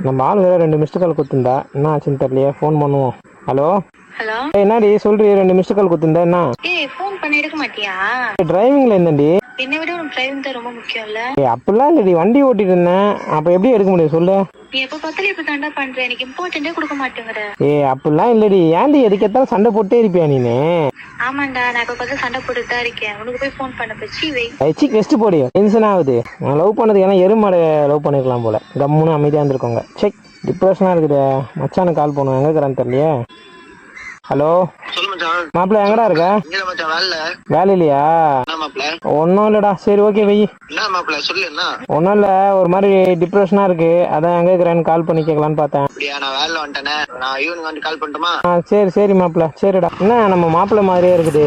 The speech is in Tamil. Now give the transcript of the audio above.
நம்ம ஆள் வேற 2 மிஸ்டு கால் குத்துந்தா, என்ன ஆச்சுன்னு தெரியலையே. ஃபோன் பண்ணுவோம். Hello hello. என்னடி சொல்றீ? 2 மிஸ்டு கால் குத்துந்தா என்ன? ஃபோன் பண்ணி எடுக்க மாட்டியா? டிரைவிங்ல இருந்தேன்டி. என்னை விட உனக்கு டிரைவிங் தான் ரொம்ப முக்கியம்ல. அப்படிலாம் இல்லடி, வண்டி ஓட்டிட்டு இருந்தேன். அப்ப எப்படி எடுக்க முடியும் சொல்லு? நீ எப்ப பார்த்தாலும் இப்ப தாண்டா பண்ற, எனக்கு இம்பார்ட்டன்டே கொடுக்க மாட்டேங்கிற. அப்படிலாம் இல்லடி, ஏன்டி எதுக்கேத்தாலும் சண்டை போட்டே இருப்பியா நீனு? ஆமாண்டா, நான் இப்ப பார்த்து சண்டை போட்டுட்டு தான் இருக்கேன். உனக்கு போய் ஃபோன் பண்ண போச்சு வை. வெஸ்ட் போடி, டென்ஷன் ஆகுது. நான் லவ் பண்ணது ஏன்னா எருமாடை லவ் பண்ணிருக்கலாம் போல. கம்முன்னு அமைதியா இருந்திருக்கோங்க. செக் டிப்ரெஷனா இருக்குது. மச்சானுக்கு கால் பண்ணுவோம், எங்க இருக்கிறான்னு தெரியலையே. ஹலோ சொல்லு மச்சான். மாப்பிள்ள எங்கடா இருக்க? இல்ல மச்சான், வேலை இல்லையா? என்ன மாப்பிள்ள? ஒன்னும் இல்லடா. சரி ஓகே வை. என்ன மாப்பிள்ள சொல்லு. என்ன ஒன்னும் இல்ல, ஒரு மாதிரி டிப்ரெஷனா இருக்கு. அதான் எங்க இருக்கிறேன்னு கால் பண்ணி கேட்கலான்னு பார்த்தேன். அப்படியா? நான் வேலைல வந்துட்டேனே, நான் ஈவினிங் வந்து கால் பண்ணட்டுமா? சரி மாப்பிள்ள, சரிடா. என்ன நம்ம மாப்பிள்ள மாதிரியே இருக்குது.